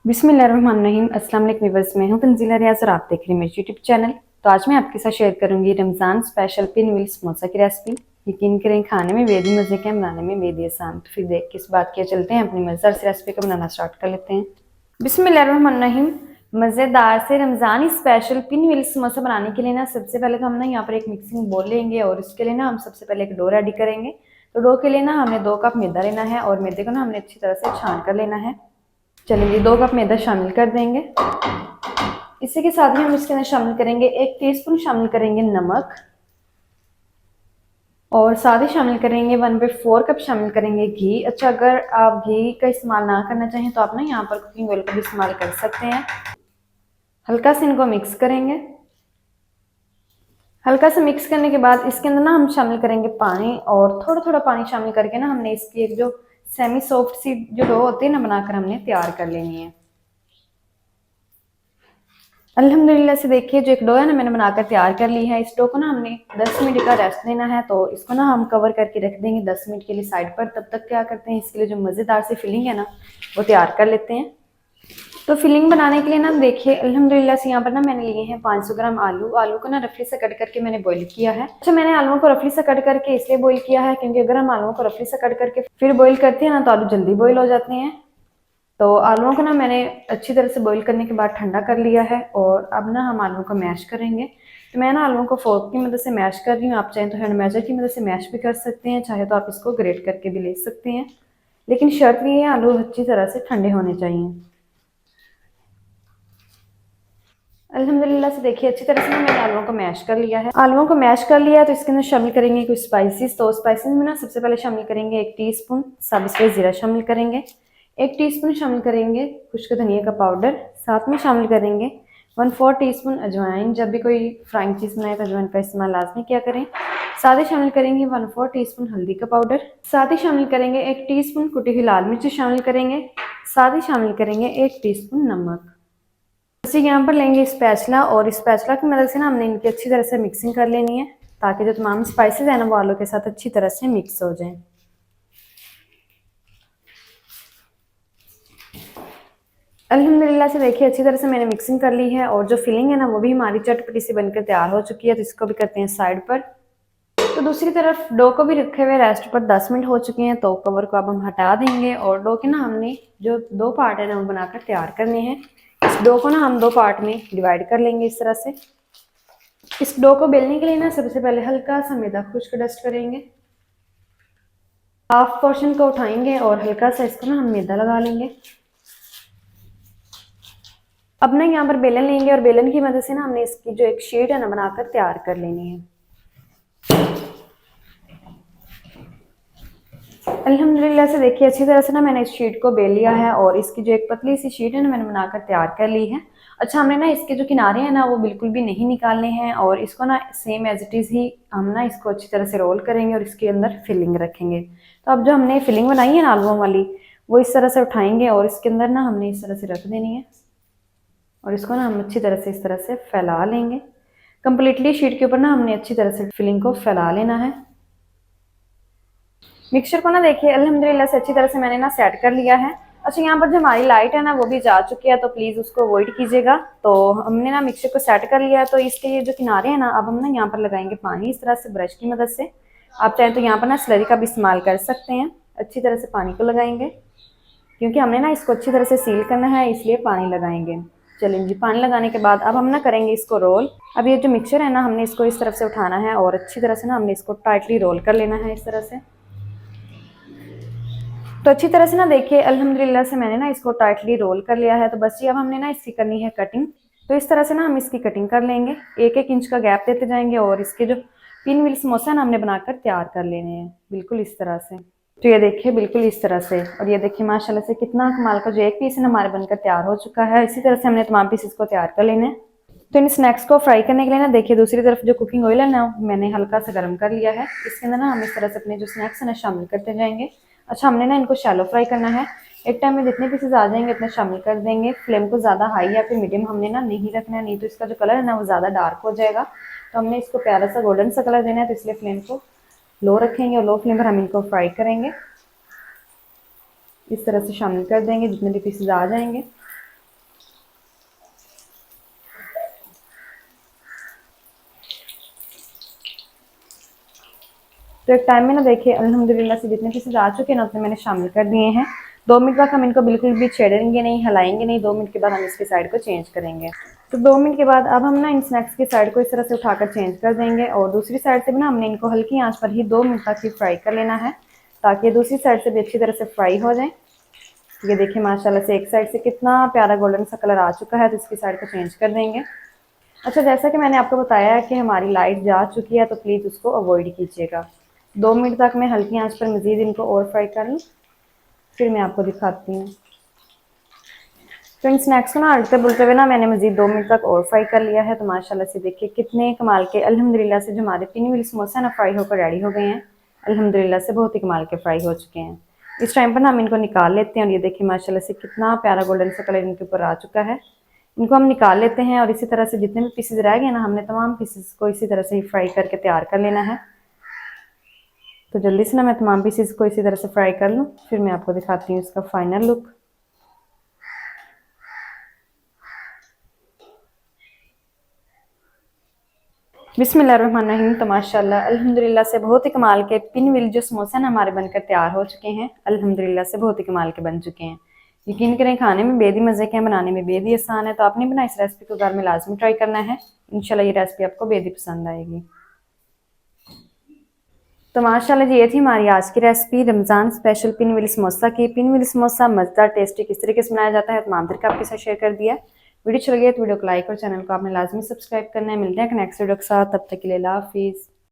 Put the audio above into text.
बिस्मिल्लाहिर्रहमानिर्रहीम। अस्सलाम वालेकुम व्यूअर्स, मैं हूं तंजीला रियाज और आप देख रहे हैं मेरे यूट्यूब चैनल। तो आज मैं आपके साथ शेयर करूंगी Ramzan special pinwheel samosa की रेसिपी। यकीन करें खाने में बेहद मज़े के, बनाने में बेहद आसान। तो फिर देख के इस बात किया चलते हैं अपनी मज़ेदार सी रेसिपी को बनाना स्टार्ट कर लेते हैं। बिस्मिल्लाहिर्रहमानिर्रहीम। मज़ेदार से Ramzani special pinwheel samosa बनाने के लिए ना सबसे पहले तो हम ना यहाँ पर एक मिक्सिंग बोल लेंगे और इसके लिए ना हम सबसे पहले एक डो रेडी करेंगे। तो डो के लिए ना हमें 2 कप मैदा लेना है और मैदे को ना हमने अच्छी तरह से छान कर लेना है। चलिए 2 कप मैदा शामिल कर देंगे। इसी के साथ ही हम इसके अंदर शामिल करेंगे 1 टीस्पून शामिल करेंगे नमक और साथ ही शामिल करेंगे 1/4 कप शामिल करेंगे घी। अच्छा, अगर आप घी का इस्तेमाल ना करना चाहें तो आप ना यहाँ पर कुकिंग ऑयल का भी इस्तेमाल कर सकते हैं। हल्का से इनको मिक्स करेंगे। हल्का से मिक्स करने के बाद इसके अंदर ना हम शामिल करेंगे पानी और थोड़ा थोड़ा पानी शामिल करके ना हमने इसकी एक जो सेमी सॉफ्ट सी जो डो होती है ना बनाकर हमने तैयार कर लेनी है। अल्हम्दुलिल्लाह से देखिए जो एक डो है ना मैंने बनाकर तैयार कर ली है। इस डो को ना हमने 10 मिनट का रेस्ट देना है, तो इसको ना हम कवर करके रख देंगे 10 मिनट के लिए साइड पर। तब तक क्या करते हैं, इसके लिए जो मज़ेदार सी फिलिंग है ना वो तैयार कर लेते हैं। तो फिलिंग बनाने के लिए ना देखिए अल्हम्दुलिल्लाह से यहाँ पर ना मैंने लिए हैं 500 ग्राम आलू। आलू को ना रफली से कट करके मैंने बॉईल किया है। अच्छा, मैंने आलूओं को रफली से कट करके इसलिए बॉईल किया है क्योंकि अगर हम आलूओं को रफली से कट करके फिर बॉईल करते हैं ना तो आलू जल्दी बॉईल हो जाते हैं। तो आलूओं को ना मैंने अच्छी तरह से बॉईल करने के बाद ठंडा कर लिया है और अब ना हम आलूओं को मैश करेंगे। तो मैं ना आलूओं को फोर्क की मदद से मैश कर रही हूँ। आप चाहें तो हैंड मैशर की मदद से मैश भी कर सकते हैं, चाहे तो आप इसको ग्रेट करके भी ले सकते हैं, लेकिन शर्त ये है आलू अच्छी तरह से ठंडे होने चाहिए। अल्हम्दुलिल्लाह से देखिए अच्छी तरह से ना मैंने आलूओं को मैश कर लिया है। आलूओं को मैश कर लिया है तो इसके अंदर शामिल करेंगे कुछ स्पाइसेस। तो स्पाइसेस में ना सबसे पहले शामिल करेंगे 1 टीस्पून साबुत ज़ीरा शामिल करेंगे, 1 टीस्पून शामिल करेंगे खुश्क धनिया का पाउडर, साथ में शामिल करेंगे 1/4 टीस्पून अजवाइन। जब भी कोई फ्राइंग चीज़ बनाए तो अजवाइन का इस्तेमाल लाजमी किया करें। साथ ही शामिल करेंगे 1/4 टीस्पून हल्दी का पाउडर, साथ ही शामिल करेंगे 1 टीस्पून कुटी हुई लाल मिर्च शामिल करेंगे, साथ ही शामिल करेंगे 1 टीस्पून नमक। इसी यहाँ पर लेंगे स्पैचुला और स्पैचुला की मदद से ना हमने इनकी अच्छी तरह से मिक्सिंग कर लेनी है ताकि जो तमाम स्पाइसेस है ना वो आलू के साथ अच्छी तरह से मिक्स हो जाएं। अल्हम्दुलिल्लाह से देखिए अच्छी तरह से मैंने मिक्सिंग कर ली है और जो फिलिंग है ना वो भी हमारी चटपटी सी बनकर तैयार हो चुकी है। तो इसको भी करते हैं साइड पर। तो दूसरी तरफ डो को भी रखे हुए रेस्ट पर 10 मिनट हो चुके हैं, तो कवर को अब हम हटा देंगे और डो के ना हमने जो 2 पार्ट है ना वो बनाकर तैयार करने हैं। इस डो को ना हम 2 पार्ट में डिवाइड कर लेंगे इस तरह से। इस डो को बेलने के लिए ना सबसे पहले हल्का सा मैदा खुश्क डस्ट करेंगे, हाफ पोर्शन को उठाएंगे और हल्का सा इसको ना हम मैदा लगा लेंगे। अब ना यहाँ पर बेलन लेंगे और बेलन की मदद से ना हमने इसकी जो एक शीट है ना बनाकर तैयार कर लेनी है। अल्हम्दुलिल्लाह से देखिए अच्छी तरह से ना मैंने इस शीट को बेल लिया है और इसकी जो एक पतली सी शीट है ना मैंने बनाकर तैयार कर ली है। अच्छा, हमने ना इसके जो किनारे हैं ना वो बिल्कुल भी नहीं निकालने हैं और इसको ना सेम एज इट इज़ ही हम ना इसको अच्छी तरह से रोल करेंगे और इसके अंदर फिलिंग रखेंगे। तो अब जो हमने फिलिंग बनाई है ना आलूओं वाली वो इस तरह से उठाएंगे और इसके अंदर ना हमने इस तरह से रख देनी है और इसको ना हम अच्छी तरह से इस तरह से फैला लेंगे। कंप्लीटली शीट के ऊपर ना हमने अच्छी तरह से फिलिंग को फैला लेना है। मिक्सचर को ना देखिए अल्हम्दुलिल्लाह से अच्छी तरह से मैंने ना सेट कर लिया है। अच्छा, यहाँ पर जो हमारी लाइट है ना वो भी जा चुकी है, तो प्लीज़ उसको अवॉइड कीजिएगा। तो हमने ना मिक्सचर को सेट कर लिया है, तो इसके ये जो किनारे हैं ना अब हम ना यहाँ पर लगाएंगे पानी इस तरह से ब्रश की मदद से। आप चाहें तो यहाँ पर ना स्लरी का भी इस्तेमाल कर सकते हैं। अच्छी तरह से पानी को लगाएंगे क्योंकि हमने ना इसको अच्छी तरह से सील करना है, इसलिए पानी लगाएंगे। चलिए जी, पानी लगाने के बाद अब हम ना करेंगे इसको रोल। अब ये जो मिक्सचर है ना हमने इसको इस तरफ से उठाना है और अच्छी तरह से ना हमने इसको टाइटली रोल कर लेना है इस तरह से। तो अच्छी तरह से ना देखिए अल्हम्दुलिल्लाह से मैंने ना इसको टाइटली रोल कर लिया है। तो बस ये अब हमने ना इसकी करनी है कटिंग। तो इस तरह से ना हम इसकी कटिंग कर लेंगे, 1-1 इंच का गैप देते जाएंगे और इसके जो पिन व्हील समोसा ना हमने बनाकर तैयार कर लेने हैं बिल्कुल इस तरह से। तो ये देखिए बिल्कुल इस तरह से, और ये देखिए माशाल्लाह से कितना कमाल का जो एक पीस है ना हमारे बनकर तैयार हो चुका है। इसी तरह से हमने तमाम पीसेस को तैयार कर लेने हैं। तो इन स्नैक्स को फ्राई करने के लिए ना देखिए दूसरी तरफ जो कुकिंग ऑयल है ना मैंने हल्का सा गर्म कर लिया है। इसके अंदर ना हम इस तरह से अपने जो स्नैक्स है ना शामिल करते जाएंगे। अच्छा, हमने ना इनको शैलो फ्राई करना है। एक टाइम में जितने पीसेस आ जाएंगे उतने शामिल कर देंगे। फ्लेम को ज़्यादा हाई या फिर मीडियम हमने ना नहीं रखना है, नहीं तो इसका जो कलर है ना वो ज़्यादा डार्क हो जाएगा। तो हमने इसको प्यारा सा गोल्डन सा कलर देना है, तो इसलिए फ्लेम को लो रखेंगे और लो फ्लेम पर हम इनको फ्राई करेंगे। इस तरह से शामिल कर देंगे जितने भी पीसेस आ जाएंगे। तो एक टाइम में ना देखिए अल्हम्दुलिल्लाह से जितने पीसेज आ चुके हैं ना उतने मैंने शामिल कर दिए हैं। 2 मिनट तक हम इनको बिल्कुल भी छेड़ेंगे नहीं, हिलाएंगे नहीं। 2 मिनट के बाद हम इसकी साइड को चेंज करेंगे। तो 2 मिनट के बाद अब हम ना इन स्नैक्स की साइड को इस तरह से उठाकर चेंज कर देंगे और दूसरी साइड से भी ना हमने इनको हल्की आंच पर ही 2 मिनट तक ही फ्राई कर लेना है, ताकि दूसरी साइड से भी अच्छी तरह से फ्राई हो जाए। ये देखिए माशाल्लाह से एक साइड से कितना प्यारा गोल्डन सा कलर आ चुका है, तो इसकी साइड को चेंज कर देंगे। अच्छा, जैसा कि मैंने आपको बताया है कि हमारी लाइट जा चुकी है, तो प्लीज़ उसको अवॉइड कीजिएगा। 2 मिनट तक मैं हल्की आंच पर मज़ीद इनको और फ्राई कर लूँ, फिर मैं आपको दिखाती हूँ। तो इन स्नैक्स को ना हलते बुलते हुए ना मैंने मज़ीद 2 मिनट तक और फ्राई कर लिया है। तो माशाल्लाह से देखिए कितने कमाल के अल्हम्दुलिल्लाह से जो हमारे पिन व्हील समोसा ना फ्राई होकर रेडी हो गए हैं। अल्हम्दुलिल्लाह से बहुत ही कमाल के फ्राई हो चुके हैं। इस टाइम पर ना हम इनको निकाल लेते हैं और ये देखिए माशाल्लाह से कितना प्यारा गोल्डन सा कलर इनके ऊपर आ चुका है। इनको हम निकाल लेते हैं और इसी तरह से जितने भी पीसेज रह गए ना हमने तमाम पीसेस को इसी तरह से ही फ्राई करके तैयार कर लेना है। तो जल्दी से ना मैं तमाम पीसेस को इसी तरह से फ्राई कर लूँ, फिर मैं आपको दिखाती हूँ इसका फाइनल लुक। बिस्मिल्लाहिर्रहमानिर्रहीम। तो माशाल्लाह अल्हम्दुलिल्लाह से बहुत ही कमाल के पिन व्हील जो समोसे ना हमारे बनकर तैयार हो चुके हैं। अल्हम्दुलिल्लाह से बहुत ही कमाल के बन चुके हैं। यकीन करें खाने में बेहद ही मज़े के हैं, बनाने में बेहद ही आसान है। तो आपने बनाई इस रेसिपी को घर में लाजमी ट्राई करना है। इंशाल्लाह ये रेसिपी आपको बेहद ही पसंद आएगी। तो माशाल्लाह जी ये थी हमारी आज की recipe Ramzan special pinwheel samosa की। पिन व्हील समोसा मज़ेदार टेस्टी किस तरीके से बनाया जाता है तमाम तरीका आपके साथ शेयर कर दिया। वीडियो चल गई तो वीडियो को लाइक और चैनल को आपने लाजमी सब्सक्राइब करना है। मिलते हैं नेक्स्ट वीडियो के साथ, तब तक के लिए अल्लाह हाफिज़।